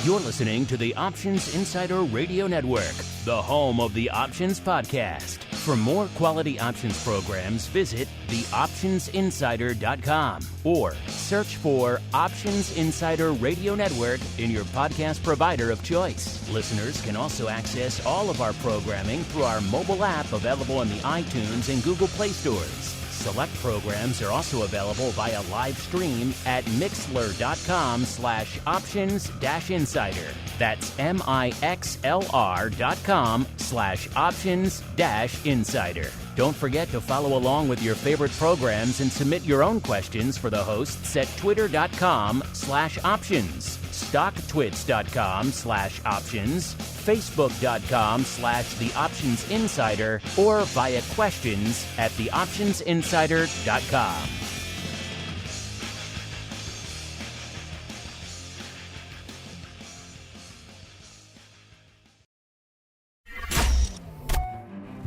You're listening to the Options Insider Radio Network, the home of the Options Podcast. For more quality options programs, visit theoptionsinsider.com or search for Options Insider Radio Network in your podcast provider of choice. Listeners can also access all of our programming through our mobile app available in the iTunes and Google Play stores. Select programs are also available via live stream at mixlr.com/options-insider. That's mixlr.com/options-insider. Don't forget to follow along with your favorite programs and submit your own questions for the hosts at twitter.com/options, stocktwits.com/options, facebook.com/theoptionsinsider, or via questions at theoptionsinsider.com.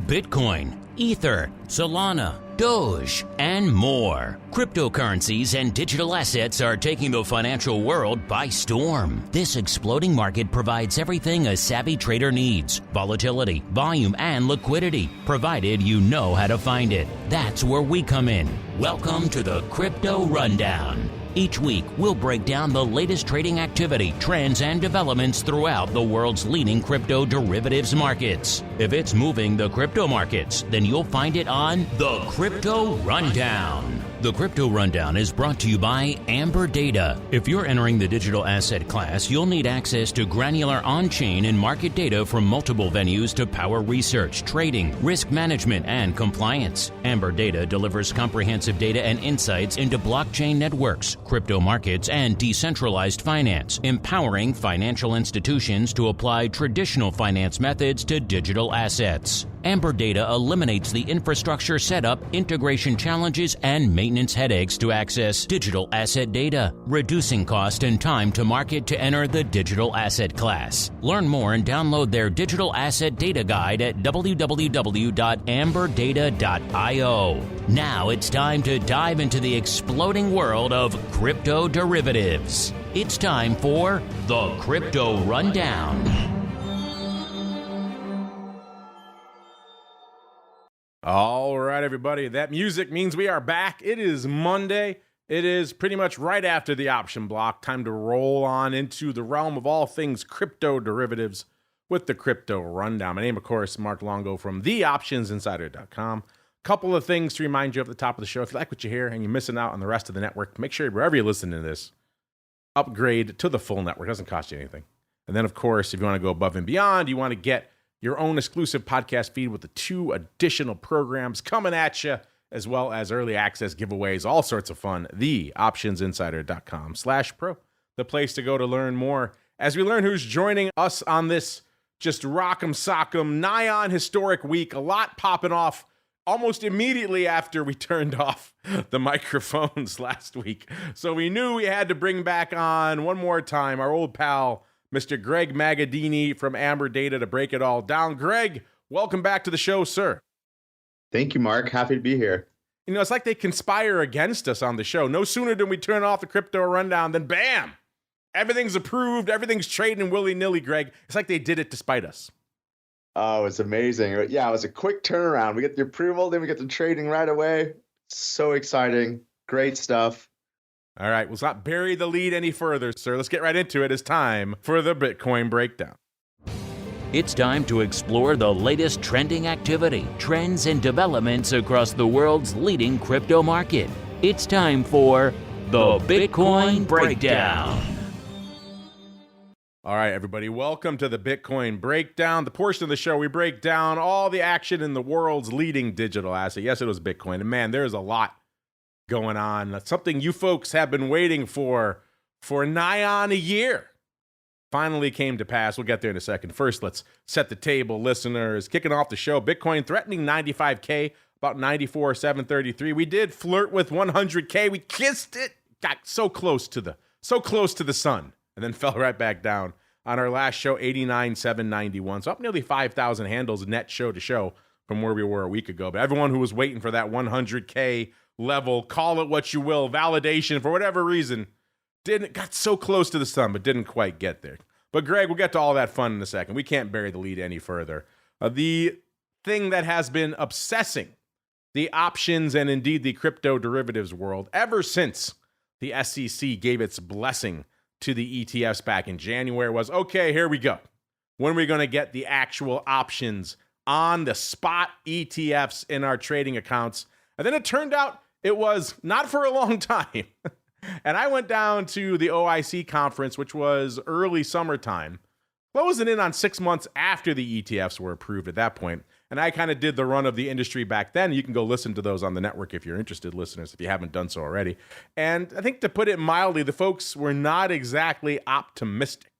Bitcoin, Ether, Solana, Doge, and more. Cryptocurrencies and digital assets are taking the financial world by storm. This exploding market provides everything a savvy trader needs: volatility, volume, and liquidity, provided you know how to find it. That's where we come in. Welcome to the Crypto Rundown. Each week, we'll break down the latest trading activity, trends, and developments throughout the world's leading crypto derivatives markets. If it's moving the crypto markets, then you'll find it on the Crypto Rundown. The Crypto Rundown is brought to you by Amberdata. If you're entering the digital asset class, you'll need access to granular on-chain and market data from multiple venues to power research, trading, risk management, and compliance. Amberdata delivers comprehensive data and insights into blockchain networks, crypto markets, and decentralized finance, empowering financial institutions to apply traditional finance methods to digital assets. Amberdata eliminates the infrastructure setup, integration challenges, and maintenance headaches to access digital asset data, reducing cost and time to market to enter the digital asset class. Learn more and download their digital asset data guide at www.amberdata.io. Now it's time to dive into the exploding world of crypto derivatives. It's time for the Crypto Rundown. All right, everybody. That music means we are back. It is Monday. It is pretty much right after the option block. Time to roll on into the realm of all things crypto derivatives with the Crypto Rundown. My name, of course, Mark Longo from theoptionsinsider.com. Couple of things to remind you at the top of the show. If you like what you hear and you're missing out on the rest of the network, make sure wherever you're listening to this, upgrade to the full network. It doesn't cost you anything. And then, of course, if you want to go above and beyond, you want to get your own exclusive podcast feed with the 2 additional programs coming at you, as well as early access giveaways, all sorts of fun. TheOptionsInsider.com/pro, the place to go to learn more. As we learn who's joining us on this just rock'em sock'em, nigh on historic week, a lot popping off almost immediately after we turned off the microphones last week. So we knew we had to bring back on one more time our old pal, Mr. Greg Magadini from Amberdata, to break it all down. Greg, welcome back to the show, sir. Thank you, Mark. Happy to be here. You know, it's like they conspire against us on the show. No sooner than we turn off the Crypto Rundown than bam! Everything's approved. Everything's trading willy-nilly, Greg. It's like they did it to spite us. Oh, it's amazing. Yeah, it was a quick turnaround. We get the approval, then we get the trading right away. So exciting. Great stuff. All right, let's not bury the lead any further, sir. Let's get right into it. It's time for the Bitcoin Breakdown. It's time to explore the latest trending activity, trends, and developments across the world's leading crypto market. It's time for the Bitcoin Breakdown. All right, everybody, welcome to the Bitcoin Breakdown, the portion of the show we break down all the action in the world's leading digital asset. Yes, it was Bitcoin, and man, there's a lot going on. That's something you folks have been waiting for nigh on a year. Finally came to pass. We'll get there in a second. First, let's set the table, listeners. Kicking off the show, Bitcoin threatening 95K, about 94,733. We did flirt with 100K. We kissed it. Got so close to the sun, and then fell right back down. On our last show, 89,791. So up nearly 5,000 handles net show to show from where we were a week ago. But everyone who was waiting for that 100K level, call it what you will, validation for whatever reason, got so close to the sun, but didn't quite get there. But Greg, we'll get to all that fun in a second. We can't bury the lead any further. The thing that has been obsessing the options and indeed the crypto derivatives world ever since the SEC gave its blessing to the ETFs back in January was, okay, here we go. When are we going to get the actual options on the spot ETFs in our trading accounts? And then it turned out it was not for a long time. And I went down to the OIC conference, which was early summertime, closing in on 6 months after the ETFs were approved at that point. And I kind of did the run of the industry back then. You can go listen to those on the network if you're interested, listeners, if you haven't done so already. And I think, to put it mildly, the folks were not exactly optimistic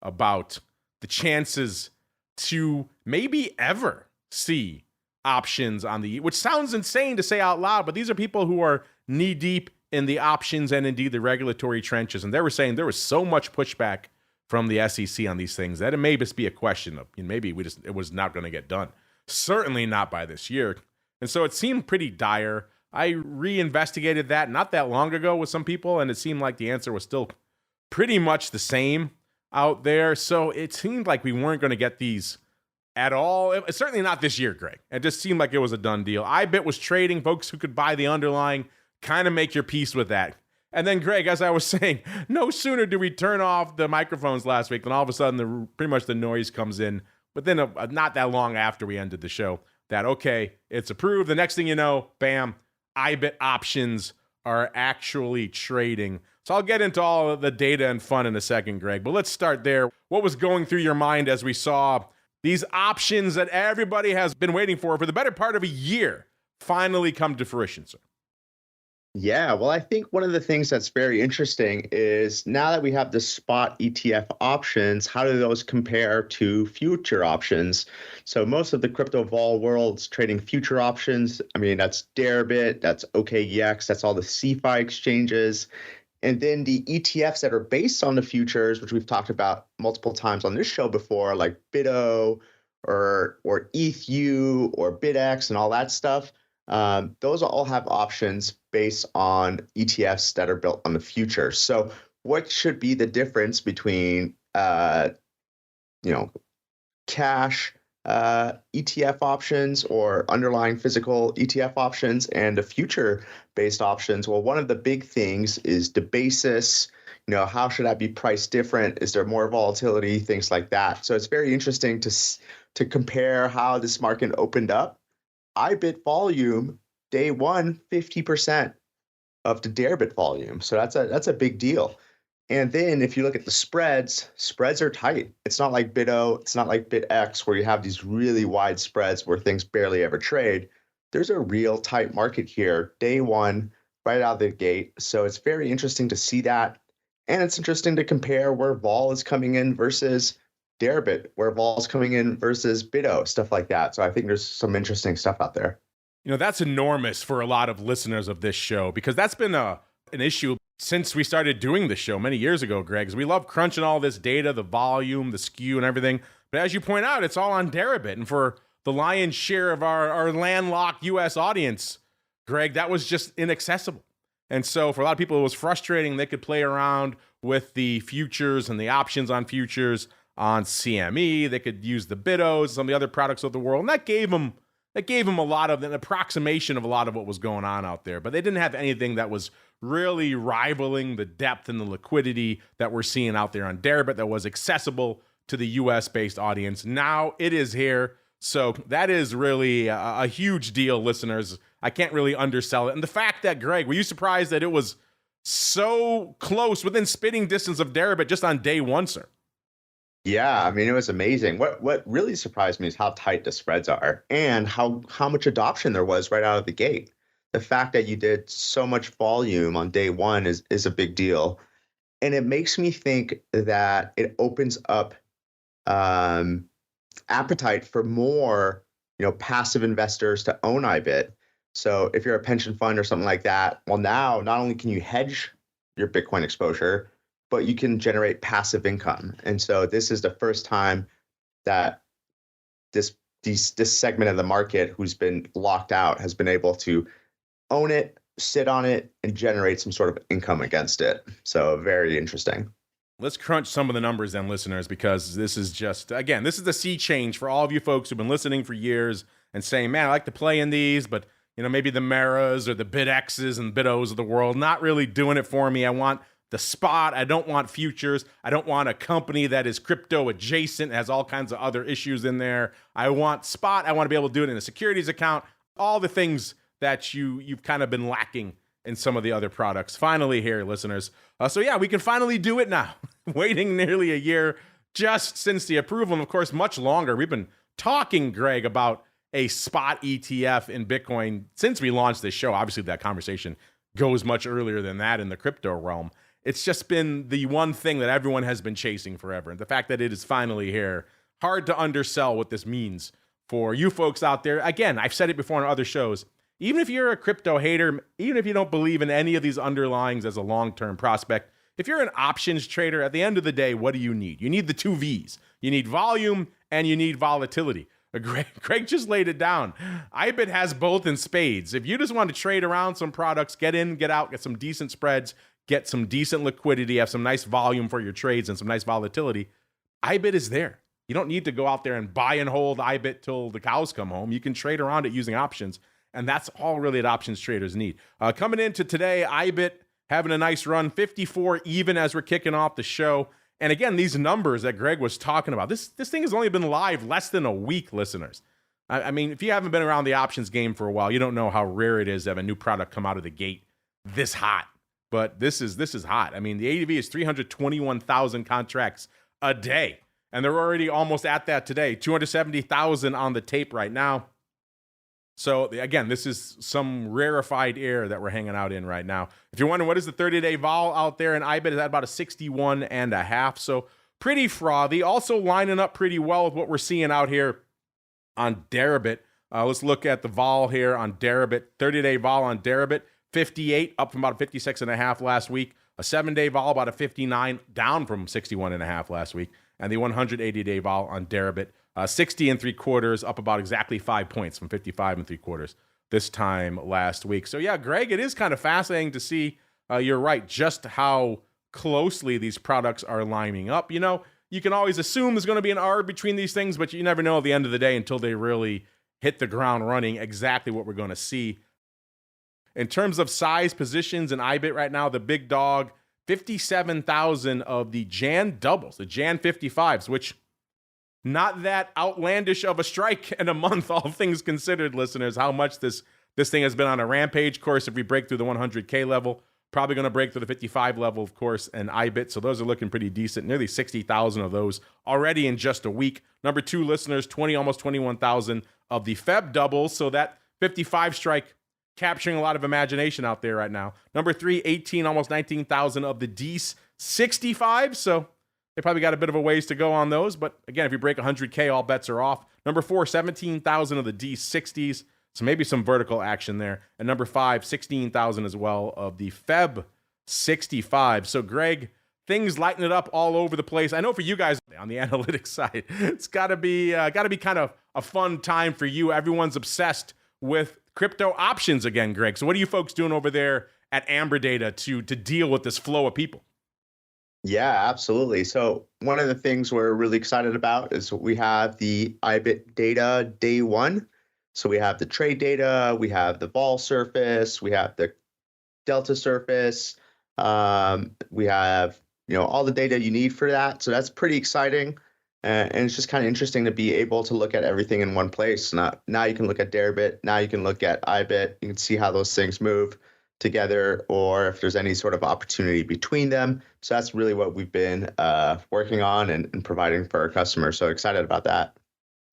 about the chances to maybe ever see options on the, which sounds insane to say out loud, but these are people who are knee deep in the options and indeed the regulatory trenches. And they were saying there was so much pushback from the SEC on these things that it may just be a question of, maybe it was not going to get done. Certainly not by this year. And so it seemed pretty dire. I reinvestigated that not that long ago with some people, and it seemed like the answer was still pretty much the same out there. So it seemed like we weren't going to get these at all. It's certainly not this year, Greg. It just seemed like it was a done deal. IBIT was trading. Folks who could buy the underlying, kind of make your peace with that. And then, Greg, as I was saying, no sooner do we turn off the microphones last week than all of a sudden pretty much the noise comes in. But then not that long after we ended the show that, okay, it's approved. The next thing you know, bam, IBIT options are actually trading. So I'll get into all of the data and fun in a second, Greg. But let's start there. What was going through your mind as we saw these options that everybody has been waiting for the better part of a year finally come to fruition, sir? Yeah, well, I think one of the things that's very interesting is now that we have the spot ETF options, how do those compare to future options? So most of the crypto vol world's trading future options. I mean, that's Deribit, that's OKEX, that's all the CeFi exchanges. And then the ETFs that are based on the futures, which we've talked about multiple times on this show before, like BitO or ETHU or BitX and all that stuff. Those all have options based on ETFs that are built on the future. So what should be the difference between, cash ETF options or underlying physical ETF options and the future-based options? Well, one of the big things is the basis. How should that be priced different? Is there more volatility? Things like that. So it's very interesting to compare how this market opened up. IBIT volume, day one, 50% of the Deribit volume. So that's a big deal. And then if you look at the spreads are tight. It's not like BitO, it's not like BitX where you have these really wide spreads where things barely ever trade. There's a real tight market here, day one, right out of the gate. So it's very interesting to see that. And it's interesting to compare where vol is coming in versus Deribit, where vol is coming in versus BitO, stuff like that. So I think there's some interesting stuff out there. That's enormous for a lot of listeners of this show, because that's been an issue since we started doing the show many years ago, Greg. We love crunching all this data, the volume, the skew and everything. But as you point out, it's all on Deribit. And for the lion's share of our landlocked U.S. audience, Greg, that was just inaccessible. And so for a lot of people, it was frustrating. They could play around with the futures and the options on futures on CME. They could use the BitOs, some of the other products of the world. And that gave them a lot of an approximation of a lot of what was going on out there. But they didn't have anything that was really rivaling the depth and the liquidity that we're seeing out there on Deribit that was accessible to the US-based audience. Now it is here. So that is really a huge deal, listeners. I can't really undersell it. And the fact that, Greg, were you surprised that it was so close, within spitting distance of Deribit just on day one, sir? Yeah, I mean, it was amazing. What really surprised me is how tight the spreads are and how much adoption there was right out of the gate. The fact that you did so much volume on day one is a big deal. And it makes me think that it opens up appetite for more, passive investors to own IBIT. So if you're a pension fund or something like that, well, now not only can you hedge your Bitcoin exposure, but you can generate passive income. And so this is the first time that this segment of the market who's been locked out has been able to own it, sit on it, and generate some sort of income against it. So very interesting. Let's crunch some of the numbers then, listeners, because this is just, again, this is the sea change for all of you folks who've been listening for years and saying, man, I like to play in these, but maybe the Maras or the BitXs and BitOs of the world, not really doing it for me. I want the spot. I don't want futures. I don't want a company that is crypto adjacent, has all kinds of other issues in there. I want spot. I want to be able to do it in a securities account. All the things that you've kind of been lacking in some of the other products. Finally here, listeners. So yeah, we can finally do it now. Waiting nearly a year just since the approval, and of course, much longer. We've been talking, Greg, about a spot ETF in Bitcoin since we launched this show. Obviously, that conversation goes much earlier than that in the crypto realm. It's just been the one thing that everyone has been chasing forever. And the fact that it is finally here, hard to undersell what this means for you folks out there. Again, I've said it before on other shows. Even if you're a crypto hater, even if you don't believe in any of these underlyings as a long-term prospect, if you're an options trader, at the end of the day, what do you need? You need the two V's. You need volume and you need volatility. Greg just laid it down. IBIT has both in spades. If you just want to trade around some products, get in, get out, get some decent spreads, get some decent liquidity, have some nice volume for your trades and some nice volatility, IBIT is there. You don't need to go out there and buy and hold IBIT till the cows come home. You can trade around it using options. And that's all really that options traders need. Coming into today, IBIT having a nice run, 54 even as we're kicking off the show. And again, these numbers that Greg was talking about, this thing has only been live less than a week, listeners. I mean, if you haven't been around the options game for a while, you don't know how rare it is to have a new product come out of the gate this hot. But this is hot. I mean, the ADV is 321,000 contracts a day. And they're already almost at that today. 270,000 on the tape right now. So again, this is some rarefied air that we're hanging out in right now. If you're wondering what is the 30-day vol out there, and IBIT is at about a 61.5, so pretty frothy. Also lining up pretty well with what we're seeing out here on Deribit. Let's look at the vol here on Deribit. 30-day vol on Deribit, 58, up from about a 56.5 last week. A 7-day vol about a 59, down from 61.5 last week. And the 180-day vol on Deribit, 60.75, up about exactly 5 points from 55.75 this time last week. So yeah, Greg, it is kind of fascinating to see, you're right, just how closely these products are lining up. You can always assume there's going to be an arb between these things, but you never know at the end of the day until they really hit the ground running exactly what we're going to see. In terms of size positions in IBIT right now, the big dog, 57,000 of the Jan doubles, the Jan 55s, which not that outlandish of a strike in a month, all things considered, listeners, how much this thing has been on a rampage. Of course, if we break through the 100K level, probably going to break through the 55 level, of course, and IBIT. So those are looking pretty decent. Nearly 60,000 of those already in just a week. Number two, listeners, almost 21,000 of the Feb doubles. So that 55 strike capturing a lot of imagination out there right now. Number three, 18, almost 19,000 of the D's 65. So they probably got a bit of a ways to go on those. But again, if you break 100K, all bets are off. Number four, 17,000 of the D60s. So maybe some vertical action there. And number five, 16,000 as well of the Feb 65. So Greg, things lighten it up all over the place. I know for you guys on the analytics side, it's got to be kind of a fun time for you. Everyone's obsessed with crypto options again, Greg. So what are you folks doing over there at Amberdata to deal with this flow of people? Yeah, absolutely. So one of the things we're really excited about is we have the IBIT data day one. So we have the trade data, we have the vol surface, we have the delta surface, we have all the data you need for that. So that's pretty exciting. And it's just kind of interesting to be able to look at everything in one place. Now you can look at Deribit, now you can look at IBIT, you can see how those things move together or if there's any sort of opportunity between them. So that's really what we've been working on and providing for our customers. So excited about that.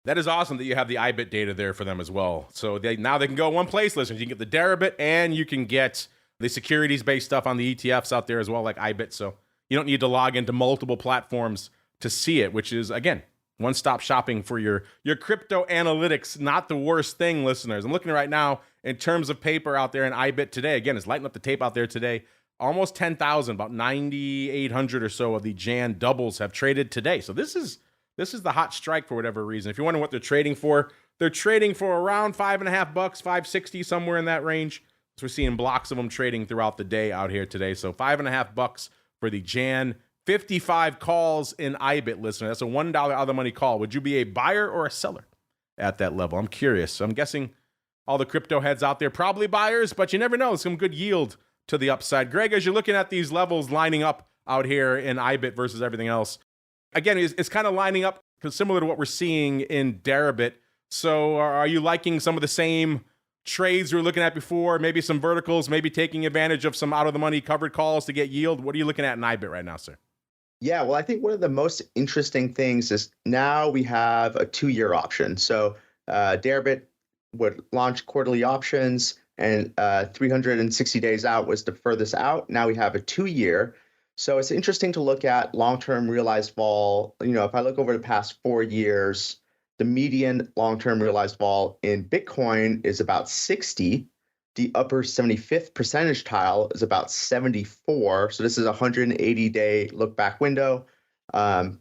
That is awesome that you have the IBIT data there for them as well. So now they can go one place, listeners. You can get the Deribit and you can get the securities-based stuff on the ETFs out there as well, like IBIT. So you don't need to log into multiple platforms to see it, which is, again, one-stop shopping for your crypto analytics. Not the worst thing, listeners. I'm looking right now in terms of paper out there in IBIT today. Again, it's lighting up the tape out there today. Almost 10,000, about 9,800 or so of the Jan doubles have traded today. So this is the hot strike for whatever reason. If you're wondering what they're trading for around $5.50, $5.60, somewhere in that range. So we're seeing blocks of them trading throughout the day out here today. So $5.50 for the Jan 55 calls in IBIT, listener. That's a $1 out of the money call. Would you be a buyer or a seller at that level? I'm curious. So I'm guessing all the crypto heads out there, probably buyers, but you never know. Some good yield to the upside. Greg, as you're looking at these levels lining up out here in IBIT versus everything else, again, it's kind of lining up similar to what we're seeing in Deribit. So are you liking some of the same trades we were looking at before? Maybe some verticals, maybe taking advantage of some out-of-the-money covered calls to get yield? What are you looking at in IBIT right now, sir? Yeah, well, I think one of the most interesting things is now we have a 2-year option. So Deribit would launch quarterly options, and 360 days out was the furthest out. Now we have a 2-year. So it's interesting to look at long-term realized vol. If I look over the past 4 years, the median long-term realized vol in Bitcoin is about 60. The upper 75th percentile is about 74. So this is a 180-day look-back window,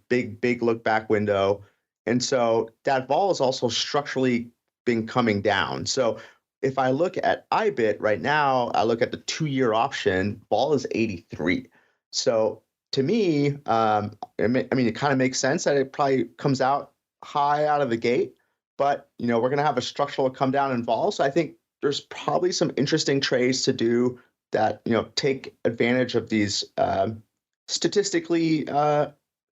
big look-back window. And so that vol is also structurally been coming down. So if I look at IBIT right now, I look at the 2-year option, vol is 83. So to me, it kind of makes sense that it probably comes out high out of the gate, but we're going to have a structural come down in vol. So I think there's probably some interesting trades to do that take advantage of these statistically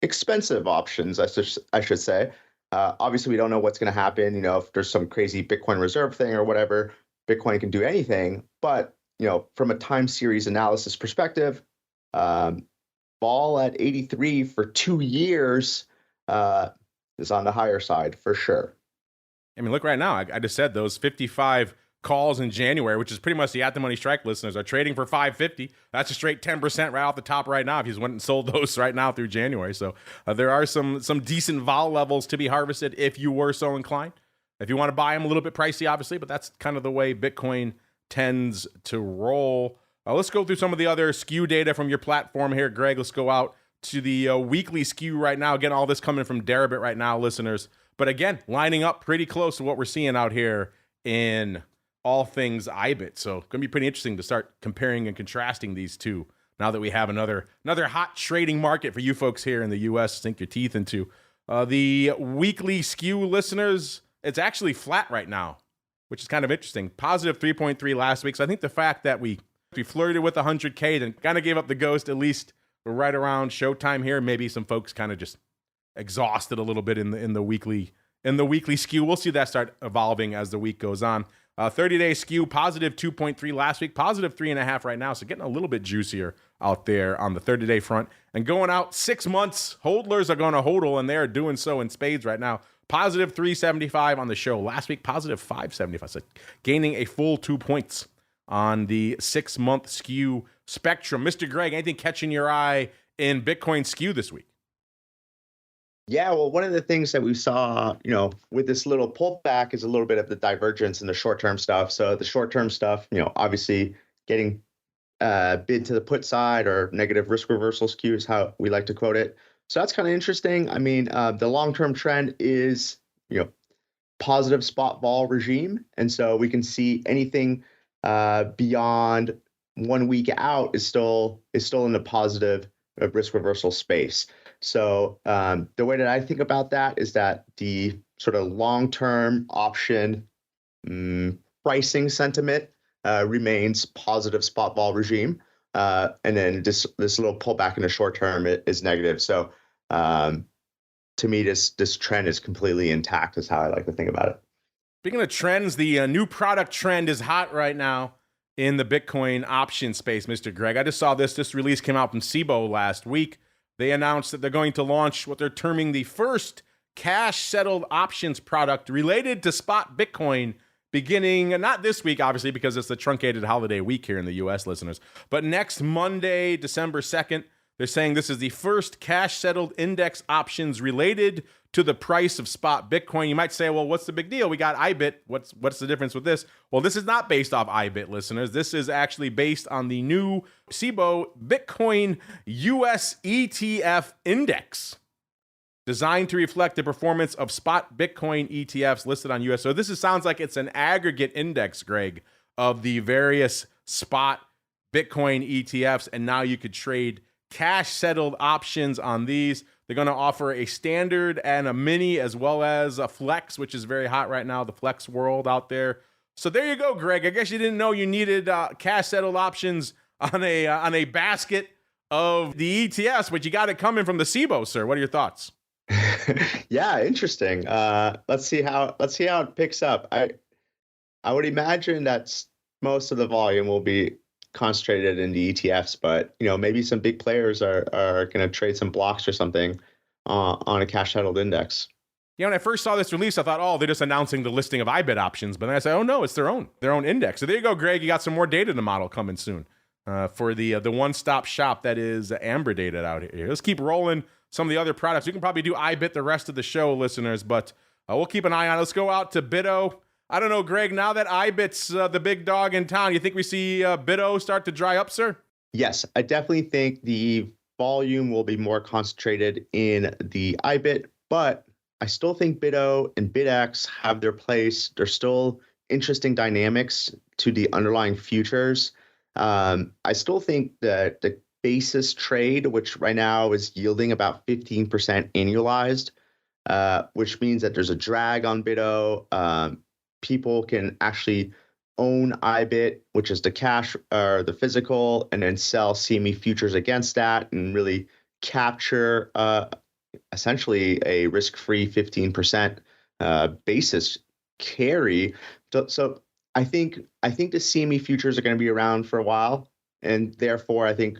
expensive options, I should say. Obviously, we don't know what's going to happen. If there's some crazy Bitcoin reserve thing or whatever, Bitcoin can do anything. But from a time series analysis perspective, vol at 83 for 2 years is on the higher side for sure. I mean, look right now. I just said those 55 calls in January, which is pretty much the at the money strike listeners, are trading for 550. That's a straight 10% right off the top right now if you just went and sold those right now through January. So there are some decent vol levels to be harvested if you were so inclined. If you want to buy them, a little bit pricey, obviously, but that's kind of the way Bitcoin tends to roll. Let's go through some of the other skew data from your platform here, Greg. Let's go out to the weekly skew right now. Again, all this coming from Deribit right now, listeners. But again, lining up pretty close to what we're seeing out here in all things IBIT. So it's going to be pretty interesting to start comparing and contrasting these two now that we have another hot trading market for you folks here in the U.S. to sink your teeth into. The weekly skew, listeners, it's actually flat right now, which is kind of interesting. Positive 3.3 last week. So I think the fact that we flirted with 100K, then kind of gave up the ghost, at least right around showtime here. Maybe some folks kind of just exhausted a little bit in the weekly skew. We'll see that start evolving as the week goes on. 30-day skew, positive 2.3 last week, positive 3.5 right now. So getting a little bit juicier out there on the 30-day front. And going out 6 months, hodlers are going to hodl, and they're doing so in spades right now. Positive 375 on the show. Last week, positive 575. So gaining a full 2 points on the 6-month skew spectrum. Mr. Greg, anything catching your eye in Bitcoin skew this week? Yeah, well, one of the things that we saw, with this little pullback is a little bit of the divergence in the short-term stuff. So the short-term stuff, obviously getting bid to the put side or negative risk reversal skew is how we like to quote it. So that's kind of interesting. I mean, the long-term trend is, positive spot vol regime. And so we can see anything beyond 1 week out is still in the positive risk reversal space. So the way that I think about that is that the sort of long-term option pricing sentiment remains positive spot vol regime. And then this little pullback in the short term is negative. So to me, this trend is completely intact is how I like to think about it. Speaking of trends, the new product trend is hot right now in the Bitcoin option space, Mr. Greg. I just saw this release came out from Cboe last week. They announced that they're going to launch what they're terming the first cash-settled options product related to spot Bitcoin beginning, not this week, obviously, because it's the truncated holiday week here in the U.S., listeners, but next Monday, December 2nd. They're saying this is the first cash-settled index options related to the price of spot Bitcoin. You might say, well, what's the big deal? We got IBIT. What's the difference with this? Well, this is not based off IBIT, listeners. This is actually based on the new Cboe Bitcoin US ETF index, designed to reflect the performance of spot Bitcoin ETFs listed on US. So sounds like it's an aggregate index, Greg, of the various spot Bitcoin ETFs, and now you could trade cash settled options on these. They're going to offer a standard and a mini, as well as a flex, which is very hot right now, the flex world out there. So there you go, Greg. I guess you didn't know you needed cash settled options on a basket of the ETFs, but you got it coming from the Cboe, sir. What are your thoughts? Yeah, interesting. Let's see how it picks up. I would imagine that most of the volume will be concentrated in the ETFs, but maybe some big players are going to trade some blocks or something on a cash settled index. When I first saw this release, I thought, oh, they're just announcing the listing of IBIT options. But then I said, oh no, it's their own index. So there you go, Greg. You got some more data to model coming soon for the one-stop shop that is Amberdata out here. Let's keep rolling some of the other products. We can probably do IBIT the rest of the show, listeners, but we'll keep an eye on it. Let's go out to BITO. I don't know, Greg, now that IBIT's the big dog in town, you think we see BITO start to dry up, sir? Yes, I definitely think the volume will be more concentrated in the IBIT, but I still think BITO and BitX have their place. There's still interesting dynamics to the underlying futures. I still think that the basis trade, which right now is yielding about 15% annualized, which means that there's a drag on BITO. People can actually own IBIT, which is the cash or the physical, and then sell CME futures against that and really capture essentially a risk-free 15% basis carry. So I think the CME futures are going to be around for a while, and therefore I think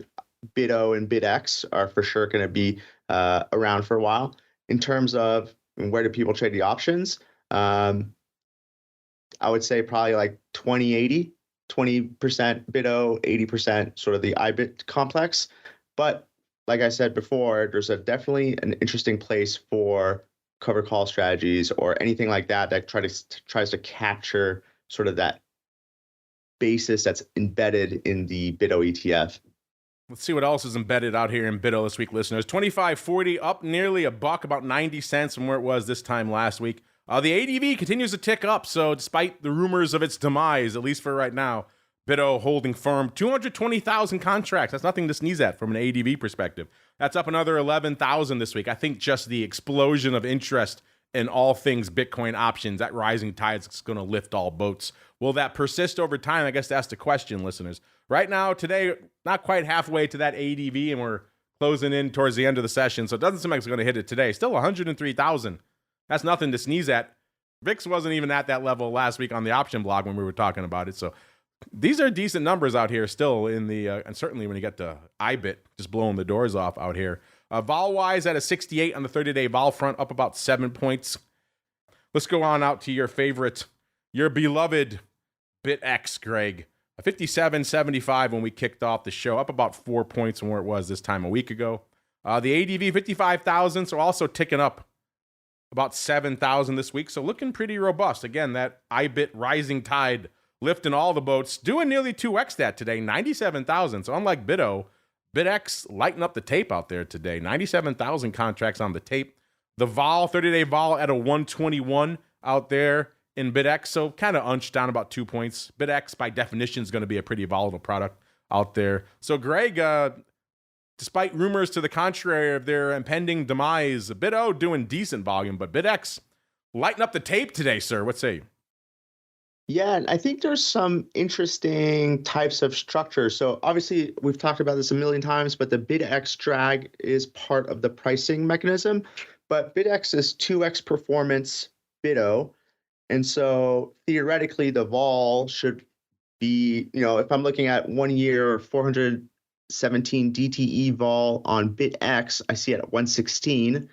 BITO and BitX are for sure going to be around for a while. In terms of where do people trade the options, I would say probably like 20-80, 20% BITO, 80% sort of the IBIT complex. But like I said before, there's definitely an interesting place for cover call strategies or anything like that tries to capture sort of that basis that's embedded in the BITO ETF. Let's see what else is embedded out here in BITO this week, listeners. 25.40 up nearly $1, about 90 cents from where it was this time last week. The ADV continues to tick up, so despite the rumors of its demise, at least for right now, BITO holding firm. 220,000 contracts. That's nothing to sneeze at from an ADV perspective. That's up another 11,000 this week. I think just the explosion of interest in all things Bitcoin options, that rising tide is going to lift all boats. Will that persist over time? I guess that's the question, listeners. Right now, today, not quite halfway to that ADV, and we're closing in towards the end of the session, so it doesn't seem like it's going to hit it today. Still 103,000. That's nothing to sneeze at. VIX wasn't even at that level last week on the option blog when we were talking about it. So these are decent numbers out here still in the, and certainly when you get to IBIT, just blowing the doors off out here. Vol-wise at a 68 on the 30-day vol front, up about 7 points. Let's go on out to your favorite, your beloved BitX, Greg. A 57.75 when we kicked off the show, up about 4 points from where it was this time a week ago. The ADV, 55,000, so also ticking up about 7,000 this week, so looking pretty robust. Again, that IBIT rising tide lifting all the boats, doing nearly 2x that today, 97,000. So unlike BITO, BitX lighting up the tape out there today, 97,000 contracts on the tape. The vol, 30-day vol at a 121 out there in BitX, so kind of unched down about 2 points. BitX, by definition, is going to be a pretty volatile product out there. So Greg, despite rumors to the contrary of their impending demise, BITO doing decent volume, but BitX lighting up the tape today, sir. What say you? Yeah, and I think there's some interesting types of structures. So obviously, we've talked about this a million times, but the BitX drag is part of the pricing mechanism. But BitX is 2x performance BITO. And so theoretically, the vol should be, if I'm looking at 1 year, 417 DTE vol on BitX, I see it at 116.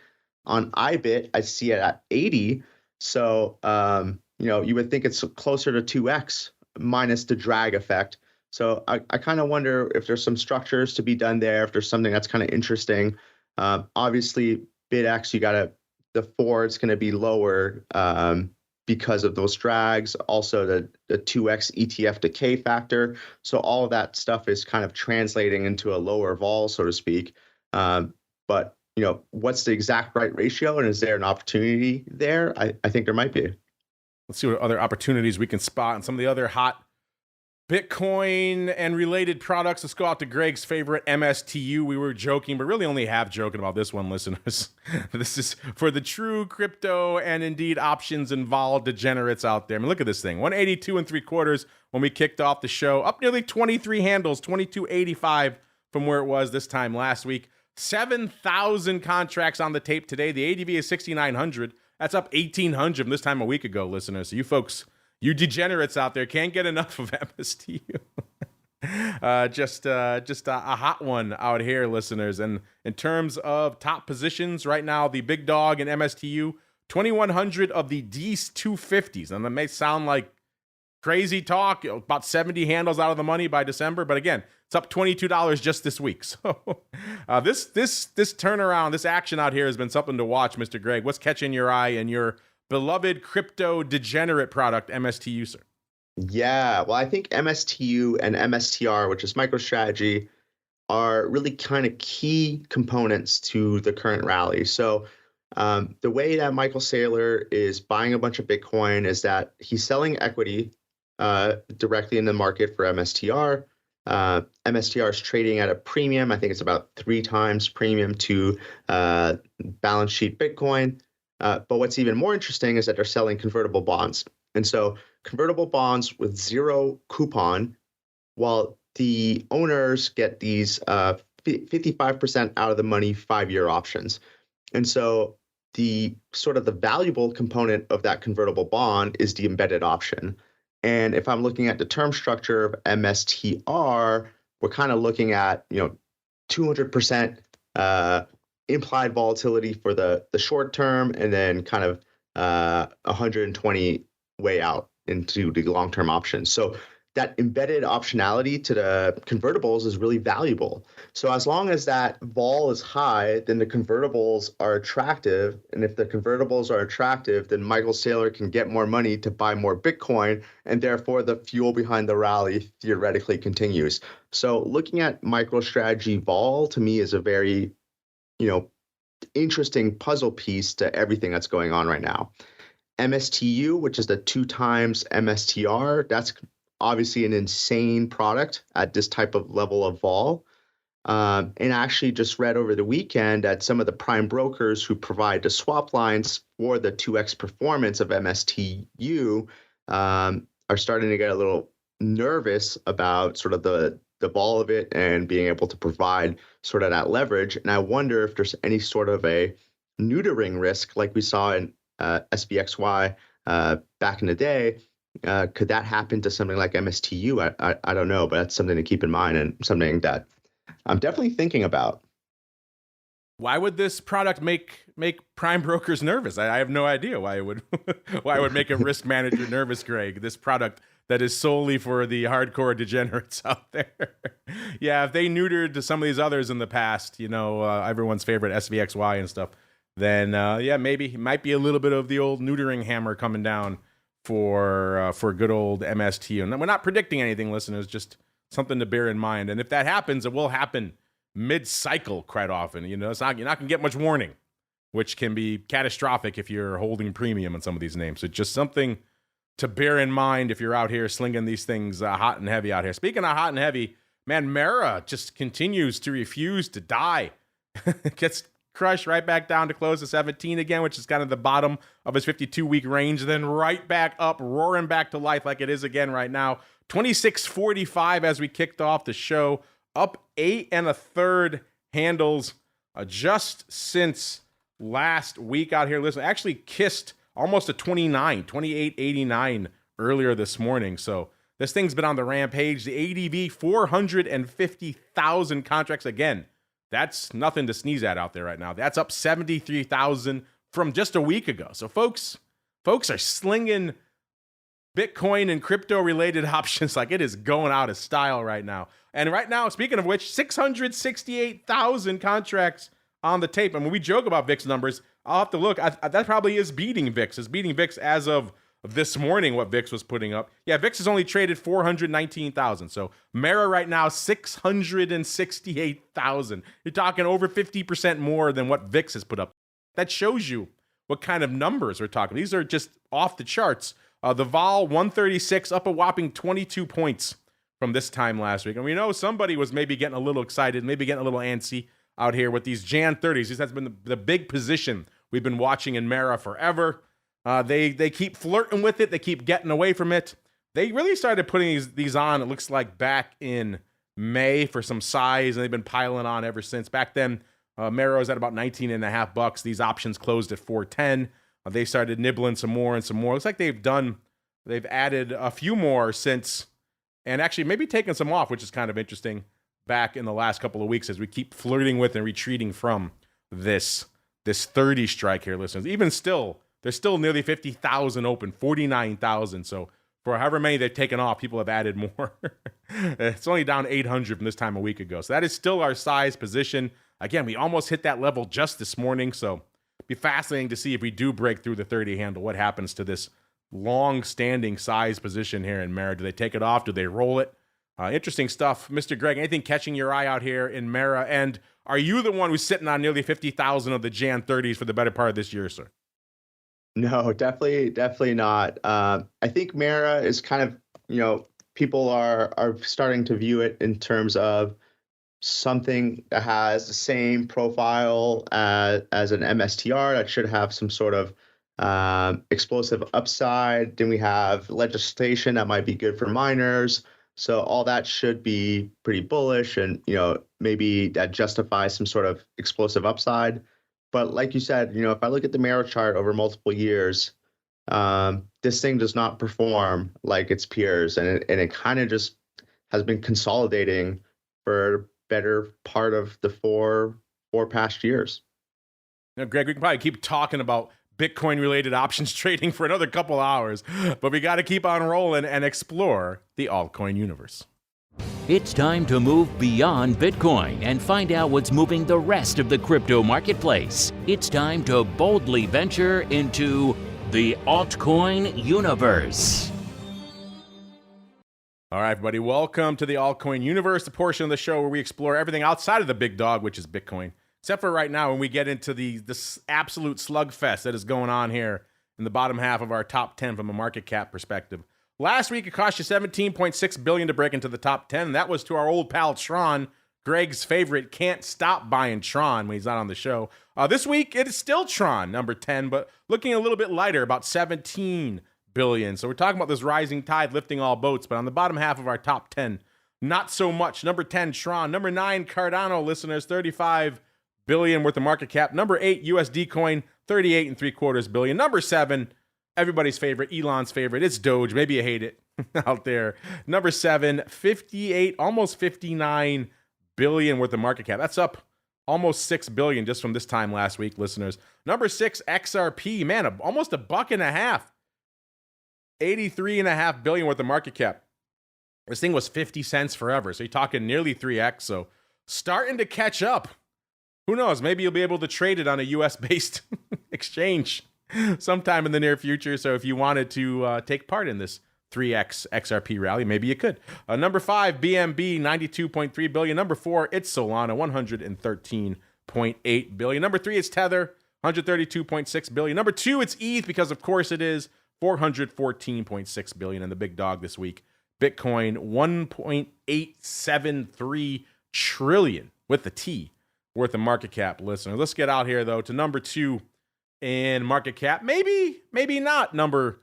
On IBIT, I see it at 80. So, you would think it's closer to 2x minus the drag effect. So I kind of wonder if there's some structures to be done there, if there's something that's kind of interesting. Obviously, BitX, the forward's going to be lower because of those drags, also the 2x ETF decay factor. So all of that stuff is kind of translating into a lower vol, so to speak. But, what's the exact right ratio, and is there an opportunity there? I think there might be. Let's see what other opportunities we can spot and some of the other hot Bitcoin and related products. Let's go out to Greg's favorite MSTU. We were joking, but really only half joking about this one, listeners. This is for the true crypto and indeed options and vol degenerates out there. I mean, look at this thing. 182 and 3/4 when we kicked off the show. Up nearly 23 handles, 2285 from where it was this time last week. 7,000 contracts on the tape today. The ADV is 6,900. That's up 1,800 from this time a week ago, listeners. So you folks, you degenerates out there, can't get enough of MSTU. Just a hot one out here, listeners. And in terms of top positions right now, the big dog in MSTU, 2,100 of the D250s. And that may sound like crazy talk, about 70 handles out of the money by December. But again, it's up $22 just this week. So this turnaround, this action out here has been something to watch, Mr. Greg. What's catching your eye in your beloved crypto degenerate product, MSTU, sir? Yeah, well, I think MSTU and MSTR, which is MicroStrategy, are really kind of key components to the current rally. So the way that Michael Saylor is buying a bunch of Bitcoin is that he's selling equity directly in the market for MSTR. MSTR is trading at a premium. I think it's about 3 times premium to balance sheet Bitcoin. But what's even more interesting is that they're selling convertible bonds. And so convertible bonds with 0 coupon, while the owners get these 55% out of the money 5-year options. And so the sort of the valuable component of that convertible bond is the embedded option. And if I'm looking at the term structure of MSTR, we're kind of looking at 200% implied volatility for the short term, and then kind of 120 way out into the long-term options. So that embedded optionality to the convertibles is really valuable. So as long as that vol is high, then the convertibles are attractive. And if the convertibles are attractive, then Michael Saylor can get more money to buy more Bitcoin, and therefore the fuel behind the rally theoretically continues. So looking at MicroStrategy vol to me is a very, interesting puzzle piece to everything that's going on right now. MSTU, which is the 2 times MSTR, that's obviously an insane product at this type of level of vol. And I actually just read over the weekend that some of the prime brokers who provide the swap lines for the 2x performance of MSTU are starting to get a little nervous about sort of the vol of it and being able to provide sort of that leverage. And I wonder if there's any sort of a neutering risk like we saw in SPXY back in the day. Could that happen to something like MSTU? I don't know, but that's something to keep in mind and something that I'm definitely thinking about. Why would this product make prime brokers nervous? I have no idea why it would why it would make a risk manager nervous, Greg. This product that is solely for the hardcore degenerates out there. Yeah, if they neutered to some of these others in the past, everyone's favorite SVXY and stuff, then maybe it might be a little bit of the old neutering hammer coming down for good old MST. And we're not predicting anything, listeners, just something to bear in mind. And if that happens, it will happen mid-cycle quite often. You're not going to get much warning, which can be catastrophic if you're holding premium on some of these names. So just something to bear in mind if you're out here slinging these things hot and heavy out here. Speaking of hot and heavy, man, Mara just continues to refuse to die. Gets crushed right back down to close to 17 again, which is kind of the bottom of his 52-week range, then right back up, roaring back to life like it is again right now. 26.45 as we kicked off the show, up 8 1/3 handles just since last week out here. Listen, actually kissed almost a 28.89 earlier this morning. So this thing's been on the rampage. The ADV, 450,000 contracts again. That's nothing to sneeze at out there right now. That's up 73,000 from just a week ago. So folks are slinging Bitcoin and crypto-related options like it is going out of style right now. And right now, speaking of which, 668,000 contracts on the tape. And when we joke about VIX numbers, I'll have to look. That probably is beating VIX. It's beating VIX as of this morning, what VIX was putting up. Yeah, VIX has only traded 419,000. So Mara right now, 668,000. You're talking over 50% more than what VIX has put up. That shows you what kind of numbers we're talking. These are just off the charts. The vol 136 up a whopping 22 points from this time last week. And we know somebody was maybe getting a little excited, maybe getting a little antsy out here with these Jan 30s. This has been the big position we've been watching in Mara forever. They keep flirting with it. They keep getting away from it. They really started putting these on, it looks like, back in May for some size, and they've been piling on ever since. Back then, Mara was at about $19.50. These options closed at $4.10. They started nibbling some more and some more. Looks like they've added a few more since, and actually maybe taken some off, which is kind of interesting, back in the last couple of weeks as we keep flirting with and retreating from this 30 strike here, listeners. Even still, there's still nearly 50,000 open, 49,000. So for however many they've taken off, people have added more. It's only down 800 from this time a week ago. So that is still our size position. Again, we almost hit that level just this morning. So it'd be fascinating to see if we do break through the 30 handle, what happens to this long-standing size position here in Mara. Do they take it off? Do they roll it? Interesting stuff. Mr. Greg, anything catching your eye out here in Mara? And are you the one who's sitting on nearly 50,000 of the Jan 30s for the better part of this year, sir? No, definitely not. I think Mara is kind of, people are starting to view it in terms of something that has the same profile as an MSTR that should have some sort of explosive upside. Then we have legislation that might be good for miners. So all that should be pretty bullish, and maybe that justifies some sort of explosive upside. But like you said, if I look at the Mara chart over multiple years, this thing does not perform like its peers, and it kind of just has been consolidating for a better part of the four past years. Now, Greg, we can probably keep talking about Bitcoin-related options trading for another couple hours, but we got to keep on rolling and explore the altcoin universe. It's time to move beyond Bitcoin and find out what's moving the rest of the crypto marketplace. It's time to boldly venture into the altcoin universe. All right, everybody, welcome to the altcoin universe, the portion of the show where we explore everything outside of the big dog, which is Bitcoin. Except for right now when we get into this absolute slugfest that is going on here in the bottom half of our top 10 from a market cap perspective. Last week, it cost you $17.6 billion to break into the top 10. And that was to our old pal Tron, Greg's favorite. Can't stop buying Tron when he's not on the show. This week, it is still Tron, number 10, but looking a little bit lighter, about $17 billion. So we're talking about this rising tide lifting all boats, but on the bottom half of our top 10, not so much. Number 10, Tron. Number 9, Cardano, listeners, $35 billion worth of market cap. Number 8, USD coin, $38.75 billion. Number 7, everybody's favorite, Elon's favorite, it's Doge. Maybe you hate it out there. Number 7, 58, almost $59 billion worth of market cap. That's up almost $6 billion just from this time last week, listeners. Number 6, XRP, man, almost $1.50. $83.5 billion worth of market cap. This thing was 50 cents forever, so you're talking nearly 3x. So starting to catch up. Who knows? Maybe you'll be able to trade it on a US-based exchange sometime in the near future. So if you wanted to take part in this 3x XRP rally, maybe you could. Number 5, BNB, $92.3 billion. Number 4, it's Solana, $113.8 billion. Number 3, it's Tether, $132.6 billion. Number 2, it's ETH, because of course it is, $414.6 billion. And the big dog this week, Bitcoin, $1.873 trillion with the T worth of market cap, listeners. Let's get out here, though, to number 2 in market cap. Maybe not number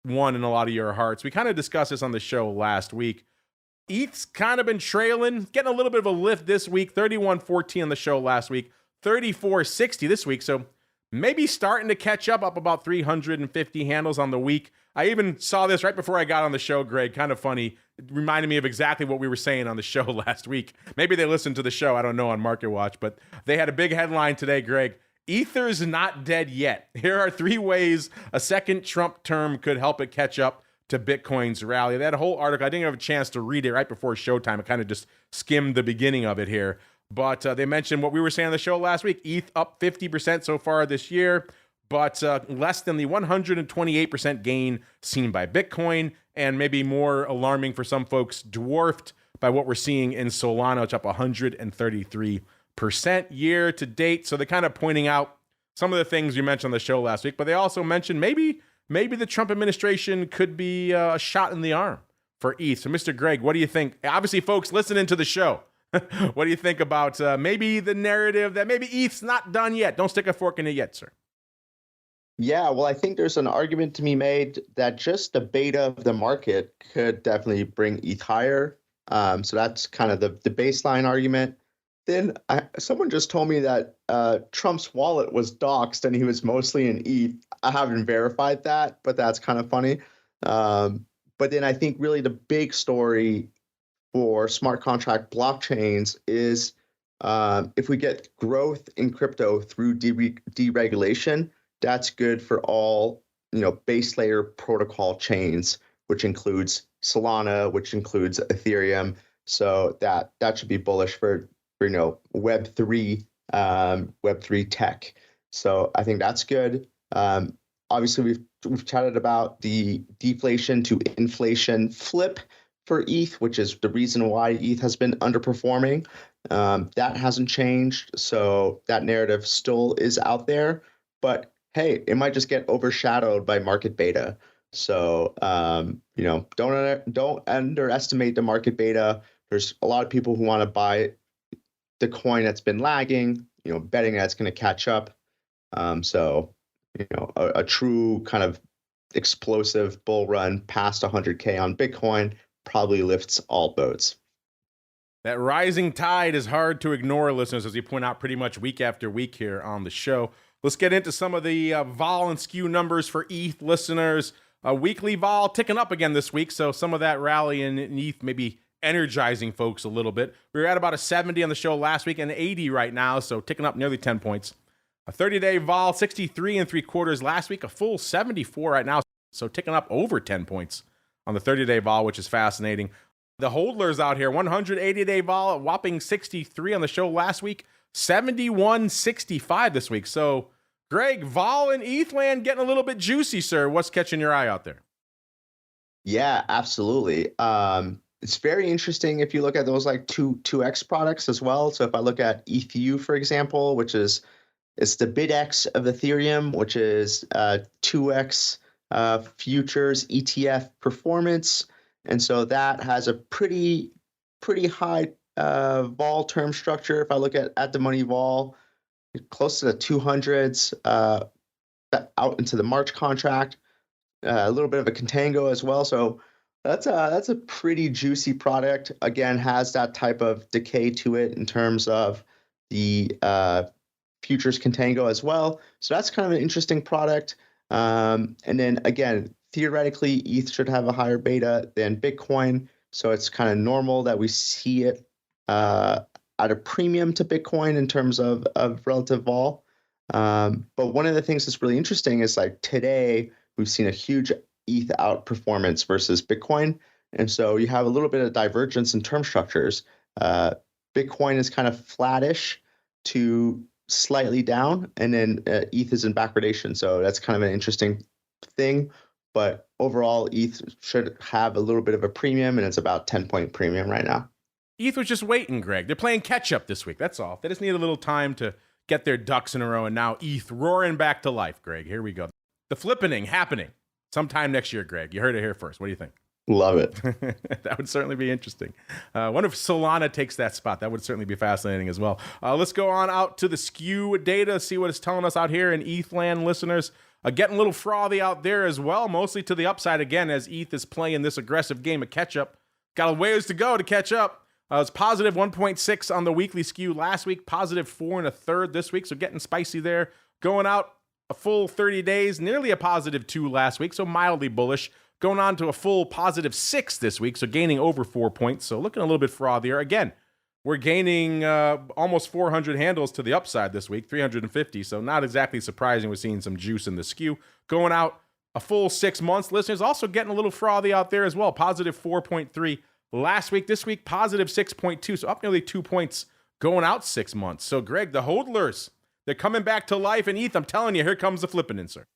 1 in a lot of your hearts. We kind of discussed this on the show last week. ETH's kind of been trailing, getting a little bit of a lift this week. 31.14 on the show last week, 34.60 this week. So maybe starting to catch up about 350 handles on the week. I even saw this right before I got on the show, Greg. Kind of funny. It reminded me of exactly what we were saying on the show last week. Maybe they listened to the show, I don't know, on Market Watch, but they had a big headline today, Greg. Ether's not dead yet. Here are 3 ways a second Trump term could help it catch up to Bitcoin's rally. That whole article, I didn't have a chance to read it right before showtime. I kind of just skimmed the beginning of it here. But they mentioned what we were saying on the show last week. ETH up 50% so far this year, but less than the 128% gain seen by Bitcoin, and maybe more alarming for some folks, dwarfed by what we're seeing in Solana, which up 133% year to date. So they're kind of pointing out some of the things you mentioned on the show last week, but they also mentioned maybe the Trump administration could be a shot in the arm for ETH. So, Mr. Greg, what do you think? Obviously, folks listening to the show, what do you think about maybe the narrative that maybe ETH's not done yet? Don't stick a fork in it yet, sir. Yeah, well, I think there's an argument to be made that just the beta of the market could definitely bring ETH higher. So that's kind of the baseline argument. Then someone just told me that Trump's wallet was doxxed and he was mostly in ETH. I haven't verified that, but that's kind of funny. But then I think really the big story for smart contract blockchains is if we get growth in crypto through deregulation, that's good for all, base layer protocol chains, which includes Solana, which includes Ethereum. So that should be bullish for Web3 tech. So I think that's good. Obviously, we've chatted about the deflation to inflation flip for ETH, which is the reason why ETH has been underperforming. That hasn't changed, so that narrative still is out there. But hey, it might just get overshadowed by market beta. So don't underestimate the market beta. There's a lot of people who want to buy the coin that's been lagging, betting that it's going to catch up. So a true kind of explosive bull run past 100K on Bitcoin probably lifts all boats. That rising tide is hard to ignore, listeners, as we point out pretty much week after week here on the show. Let's get into some of the vol and skew numbers for ETH listeners. Weekly vol ticking up again this week, so some of that rally in ETH maybe energizing folks a little bit. We were at about a 70 on the show last week and 80 right now, so ticking up nearly 10 points. A 30-day vol, 63 3/4 last week, a full 74 right now, so ticking up over 10 points on the 30-day vol, which is fascinating. The hodlers out here, 180-day vol, a whopping 63 on the show last week, 71.65 this week. So, Greg, vol and ETH land getting a little bit juicy, sir. What's catching your eye out there? Yeah, absolutely. It's very interesting if you look at those like 2x products as well. So if I look at ETHU, for example, it's the BitX of Ethereum, which is 2x futures ETF performance. And so that has a pretty high vol term structure. If I look at the money vol, close to the 200s out into the March contract, a little bit of a contango as well. So that's a pretty juicy product. Again, has that type of decay to it in terms of the futures contango as well. So that's kind of an interesting product. And then again, theoretically, ETH should have a higher beta than Bitcoin. So it's kind of normal that we see it at a premium to Bitcoin in terms of relative vol. But one of the things that's really interesting is like today, we've seen a huge ETH outperformance versus Bitcoin. And so you have a little bit of divergence in term structures. Bitcoin is kind of flattish to slightly down, and then ETH is in backwardation. So that's kind of an interesting thing. But overall, ETH should have a little bit of a premium, and it's about 10-point premium right now. ETH was just waiting, Greg. They're playing catch up this week. That's all. They just need a little time to get their ducks in a row, and now ETH roaring back to life, Greg. Here we go. The flippening happening sometime next year, Greg. You heard it here first. What do you think? Love it. That would certainly be interesting. What if Solana takes that spot? That would certainly be fascinating as well. Let's go on out to the skew data, see what it's telling us out here in ETH land, listeners. Getting a little frothy out there as well, mostly to the upside again as ETH is playing this aggressive game of catch-up. Got a ways to go to catch up. It's positive 1.6 on the weekly skew last week, positive 4 1/3 this week, so getting spicy there. Going out a full 30 days, nearly a positive 2 last week, so mildly bullish. Going on to a full positive 6 this week, so gaining over 4 points, so looking a little bit frothier. Again, we're gaining almost 400 handles to the upside this week, 350, so not exactly surprising we're seeing some juice in the skew. Going out a full 6 months, listeners, also getting a little frothy out there as well, positive 4.3 last week. This week, positive 6.2, so up nearly 2 points going out 6 months. So, Greg, the hodlers, they're coming back to life in ETH. I'm telling you, here comes the flipping insert.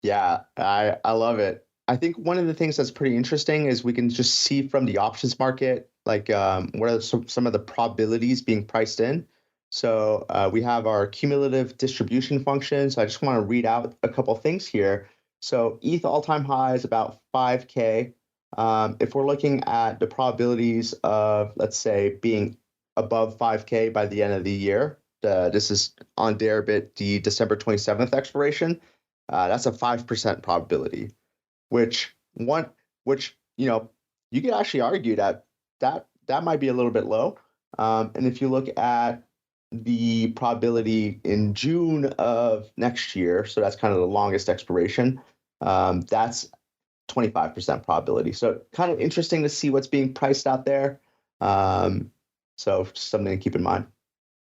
Yeah, I love it. I think one of the things that's pretty interesting is we can just see from the options market, like what are some of the probabilities being priced in. So we have our cumulative distribution function. So I just want to read out a couple things here. So ETH all-time high is about 5K. If we're looking at the probabilities of, let's say, being above 5K by the end of the year, this is on Deribit, the December 27th expiration. That's a 5% probability, which you could actually argue that might be a little bit low. And if you look at the probability in June of next year, so that's kind of the longest expiration, that's 25% probability. So kind of interesting to see what's being priced out there. So something to keep in mind.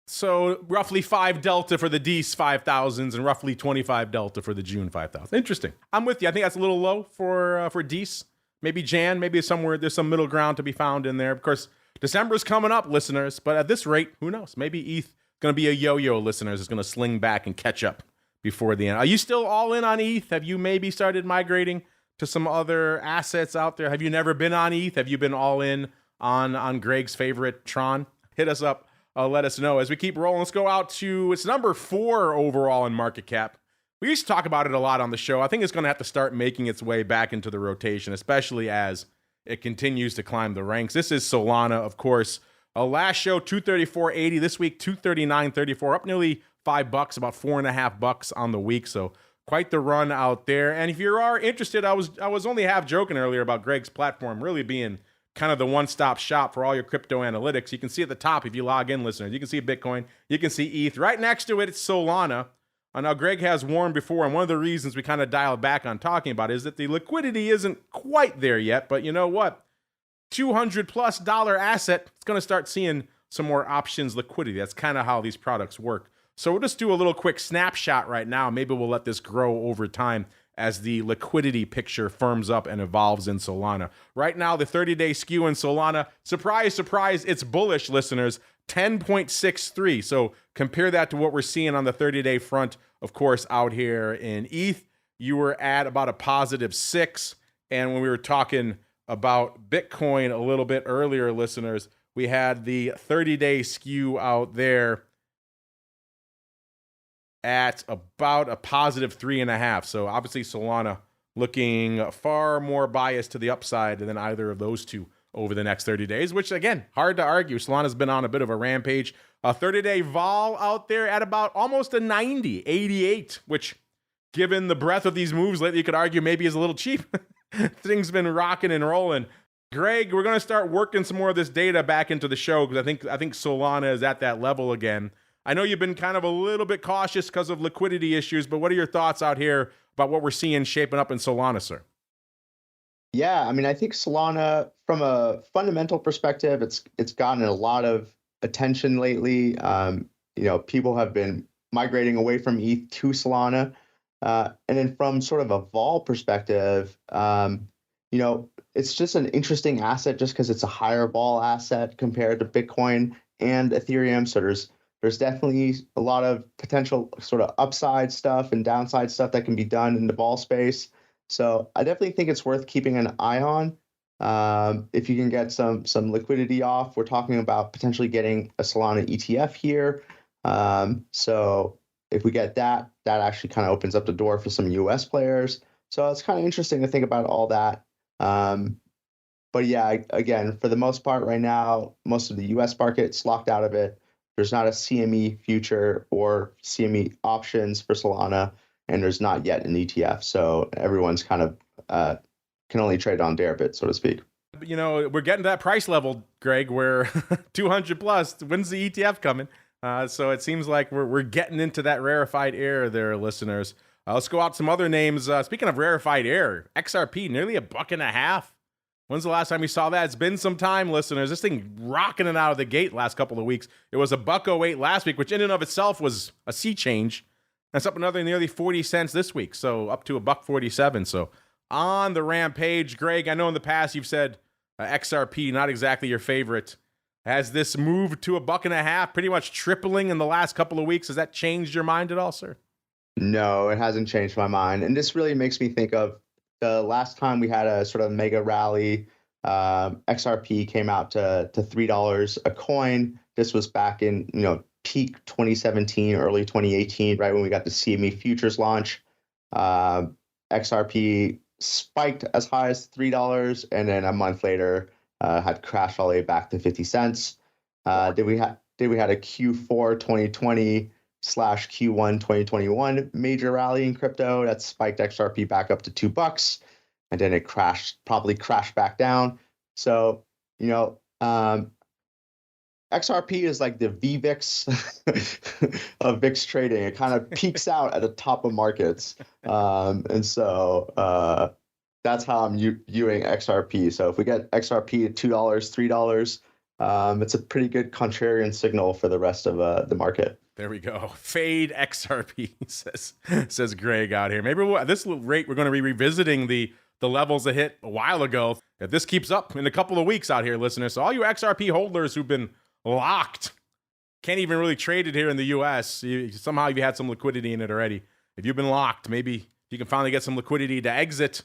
So roughly 5 delta for the Dece 5000s and roughly 25 delta for the June 5000. Interesting. I'm with you. I think that's a little low for Dece. Maybe Jan, maybe somewhere there's some middle ground to be found in there. Of course, December's coming up, listeners. But at this rate, who knows? Maybe ETH going to be a yo-yo, listeners. Is going to sling back and catch up before the end. Are you still all in on ETH? Have you maybe started migrating to some other assets out there? Have you never been on ETH? Have you been all in on Greg's favorite Tron? Hit us up. Let us know. As we keep rolling, let's go out to, it's number 4 overall in market cap. We used to talk about it a lot on the show. I think it's going to have to start making its way back into the rotation, especially as it continues to climb the ranks. This is Solana, of course. Last show, 234.80. This week, 239.34, up nearly $5, about $4.50 on the week. So quite the run out there. And if you are interested, I was only half joking earlier about Greg's platform really being kind of the one-stop shop for all your crypto analytics. You can see at the top, if you log in, listeners, you can see Bitcoin, you can see ETH. Right next to it, it's Solana. Now, Greg has warned before, and one of the reasons we kind of dialed back on talking about it is that the liquidity isn't quite there yet. But you know what? $200+ asset, it's going to start seeing some more options liquidity. That's kind of how these products work. So we'll just do a little quick snapshot right now. Maybe we'll let this grow over time as the liquidity picture firms up and evolves in Solana. Right now, the 30-day skew in Solana, surprise, surprise, it's bullish, listeners, 10.63. So compare that to what we're seeing on the 30-day front, of course, out here in ETH. You were at about a positive 6. And when we were talking about Bitcoin a little bit earlier, listeners, we had the 30-day skew out there at about a positive 3.5. So obviously Solana looking far more biased to the upside than either of those two over the next 30 days, which again, hard to argue. Solana's been on a bit of a rampage. A 30-day vol out there at about almost a 90, 88, which given the breadth of these moves lately, you could argue maybe is a little cheap. Things been rocking and rolling. Greg, we're going to start working some more of this data back into the show because I think Solana is at that level again. I know you've been kind of a little bit cautious because of liquidity issues, but what are your thoughts out here about what we're seeing shaping up in Solana, sir? Yeah, I mean, I think Solana, from a fundamental perspective, it's gotten a lot of attention lately. People have been migrating away from ETH to Solana. And then from sort of a vol perspective, it's just an interesting asset just because it's a higher vol asset compared to Bitcoin and Ethereum. So there's definitely a lot of potential sort of upside stuff and downside stuff that can be done in the vol space. So I definitely think it's worth keeping an eye on. If you can get some liquidity off, we're talking about potentially getting a Solana ETF here. So if we get that actually kind of opens up the door for some US players. So it's kind of interesting to think about all that. But yeah, again, for the most part right now, most of the US market's locked out of it. There's not a CME future or CME options for Solana, and there's not yet an ETF. So everyone's kind of can only trade on Deribit, so to speak. We're getting to that price level, Greg, where 200 plus, when's the ETF coming? So it seems like we're getting into that rarefied air there, listeners. Let's go out some other names. Speaking of rarefied air, XRP, nearly $1.50. When's the last time you saw that? It's been some time, listeners. This thing rocking it out of the gate last couple of weeks. It was $1.08 last week, which in and of itself was a sea change. That's up another nearly 40 cents this week, so up to $1.47. So on the rampage, Greg, I know in the past you've said XRP, not exactly your favorite. Has this moved to $1.50, pretty much tripling in the last couple of weeks? Has that changed your mind at all, sir? No, it hasn't changed my mind. And this really makes me think of the last time we had a sort of mega rally. XRP came out to $3 a coin. This was back in, peak 2017, early 2018, right when we got the CME futures launch. XRP spiked as high as $3, and then a month later had crashed all the way back to 50 cents. Did we had a Q4 2020 / Q1 2021 major rally in crypto that spiked XRP back up to $2, and then it probably crashed back down. So, XRP is like the VVIX of VIX trading. It kind of peaks out at the top of markets. And so that's how I'm viewing XRP. So if we get XRP at $2, $3, it's a pretty good contrarian signal for the rest of the market. There we go. Fade XRP, says Greg out here. Maybe at this rate, we're going to be revisiting the levels that hit a while ago. If this keeps up in a couple of weeks out here, listeners. So all you XRP holders who've been locked, can't even really trade it here in the US. Somehow you've had some liquidity in it already. If you've been locked, maybe you can finally get some liquidity to exit.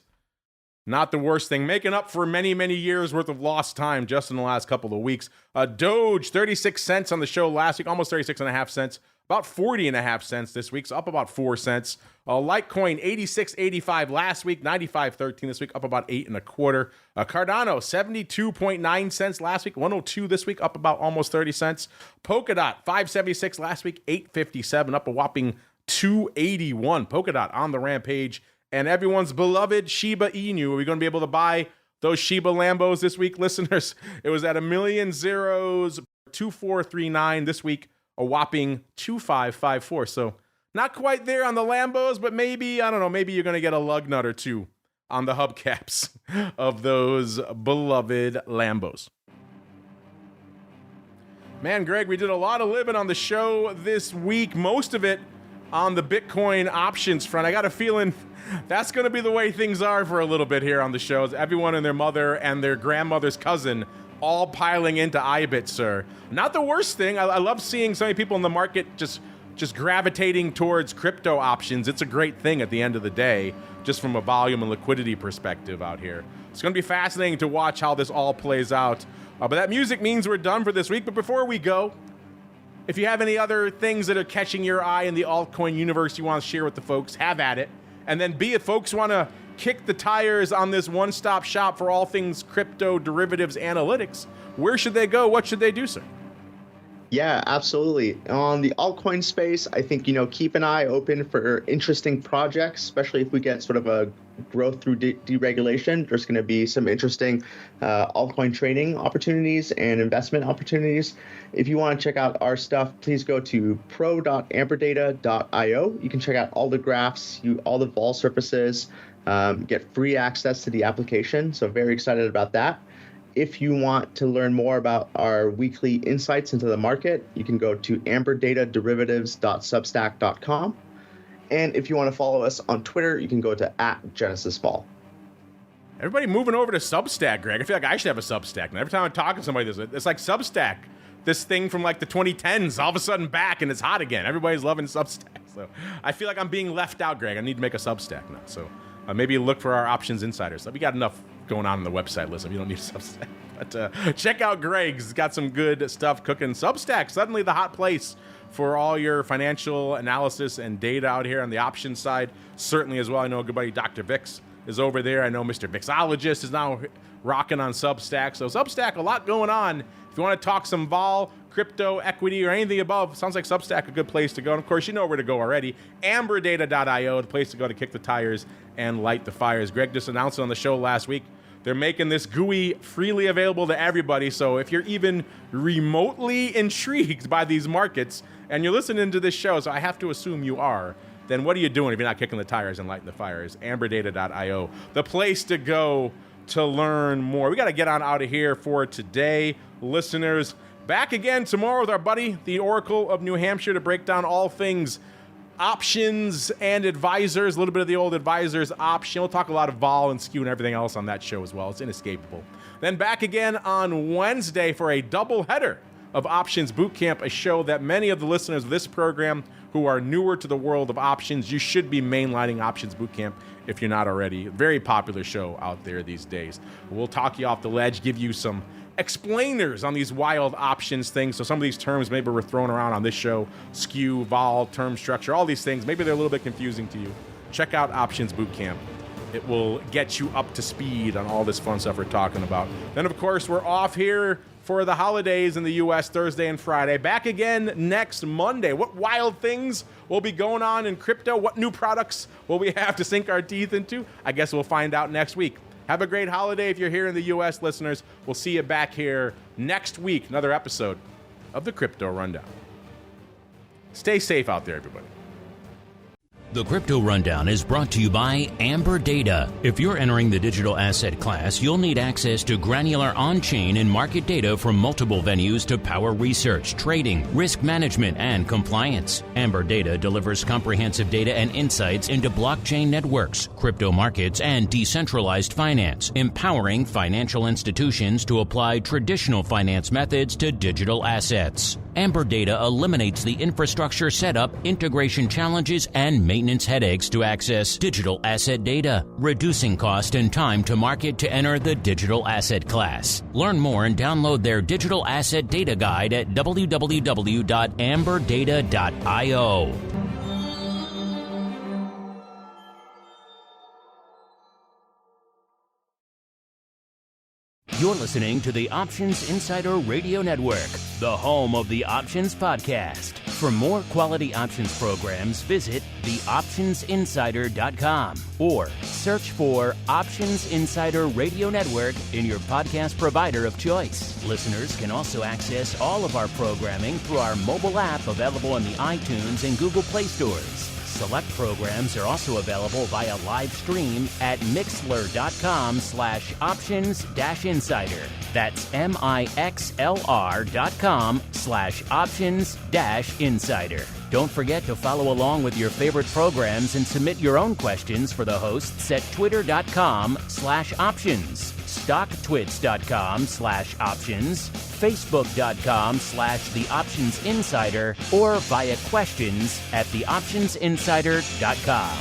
Not the worst thing. Making up for many, many years worth of lost time just in the last couple of weeks. Doge, 36 cents on the show last week, almost 36.5 cents. About 40.5 cents this week, so up about 4 cents. Litecoin, 86.85 last week, 95.13 this week, up about 8 1/4. Cardano, 72.9 cents last week, 102 this week, up about almost 30 cents. Polkadot, 5.76 last week, 8.57, up a whopping 2.81. Polkadot on the rampage. And everyone's beloved Shiba Inu. Are we going to be able to buy those Shiba Lambos this week, listeners? It was at 1,000,000 zeros, 2,439 this week. A whopping 2,554. So not quite there on the Lambos, but maybe, I don't know, maybe you're going to get a lug nut or two on the hubcaps of those beloved Lambos. Man, Greg, we did a lot of living on the show this week, most of it on the Bitcoin options front. I got a feeling that's going to be the way things are for a little bit here on the show. Everyone and their mother and their grandmother's cousin all piling into IBIT, sir. Not the worst thing. I love seeing so many people in the market just gravitating towards crypto options. It's a great thing at the end of the day, just from a volume and liquidity perspective out here. It's going to be fascinating to watch how this all plays out. But that music means we're done for this week. But before we go, if you have any other things that are catching your eye in the altcoin universe you want to share with the folks, have at it. And then if folks want to kick the tires on this one-stop shop for all things crypto, derivatives, analytics, where should they go? What should they do, sir? Yeah, absolutely. On the altcoin space, I think, keep an eye open for interesting projects, especially if we get sort of a growth through deregulation. There's going to be some interesting altcoin trading opportunities and investment opportunities. If you want to check out our stuff, please go to pro.amberdata.io. You can check out all the graphs, all the vol surfaces, get free access to the application. So very excited about that. If you want to learn more about our weekly insights into the market, you can go to amberdataderivatives.substack.com. And if you want to follow us on Twitter, you can go to @GenesisVol. Everybody moving over to Substack, Greg. I feel like I should have a Substack. And every time I talk to somebody, it's like Substack. This thing from like the 2010s, all of a sudden back, and it's hot again. Everybody's loving Substack. So I feel like I'm being left out, Greg. I need to make a Substack now. So maybe look for our options insiders. We got enough going on the website, listen. You don't need a Substack. But check out Greg's. He's got some good stuff cooking. Substack, suddenly the hot place for all your financial analysis and data out here on the options side. Certainly as well. I know a good buddy, Dr. Vix, is over there. I know Mr. Vixologist is now rocking on Substack. So Substack, a lot going on. If you want to talk some vol, crypto, equity, or anything above, sounds like Substack a good place to go. And of course, you know where to go already. Amberdata.io, the place to go to kick the tires and light the fires. Greg just announced it on the show last week. They're making this GUI freely available to everybody. So if you're even remotely intrigued by these markets and you're listening to this show, so I have to assume you are, then what are you doing if you're not kicking the tires and lighting the fires? Amberdata.io, the place to go to learn more. We got to get on out of here for today, listeners. Back again tomorrow with our buddy, the Oracle of New Hampshire, to break down all things options and advisors, a little bit of the old advisors option. We'll talk a lot of vol and skew and everything else on that show as well. It's inescapable. Then back again on Wednesday for a double header of Options Bootcamp, a show that many of the listeners of this program who are newer to the world of options, you should be mainlining Options Bootcamp if you're not already. Very popular show out there these days. We'll talk you off the ledge, give you some explainers on these wild options things. So some of these terms maybe we're throwing around on this show, skew, vol, term structure, all these things, maybe they're a little bit confusing to you. Check out Options Bootcamp It will get you up to speed on all this fun stuff we're talking about. Then, of course, we're off here for the holidays in the U.S. Thursday and Friday. Back again next Monday. What wild things will be going on in crypto? What new products will we have to sink our teeth into? I guess we'll find out next week. Have a great holiday if you're here in the U.S., listeners. We'll see you back here next week. Another episode of the Crypto Rundown. Stay safe out there, everybody. The Crypto Rundown is brought to you by Amberdata. If you're entering the digital asset class, you'll need access to granular on-chain and market data from multiple venues to power research, trading, risk management, and compliance. Amberdata delivers comprehensive data and insights into blockchain networks, crypto markets, and decentralized finance, empowering financial institutions to apply traditional finance methods to digital assets. Amberdata eliminates the infrastructure setup, integration challenges, and maintenance headaches to access digital asset data, reducing cost and time to market to enter the digital asset class. Learn more and download their digital asset data guide at www.amberdata.io. You're listening to the Options Insider Radio Network, the home of the Options Podcast. For more quality options programs, visit theoptionsinsider.com or search for Options Insider Radio Network in your podcast provider of choice. Listeners can also access all of our programming through our mobile app available in the iTunes and Google Play stores. Select programs are also available via live stream at mixlr.com/options-insider. That's mixlr.com/options-insider. Don't forget to follow along with your favorite programs and submit your own questions for the hosts at twitter.com/options, stocktwits.com/options, facebook.com/theoptionsinsider, or via questions@theoptionsinsider.com.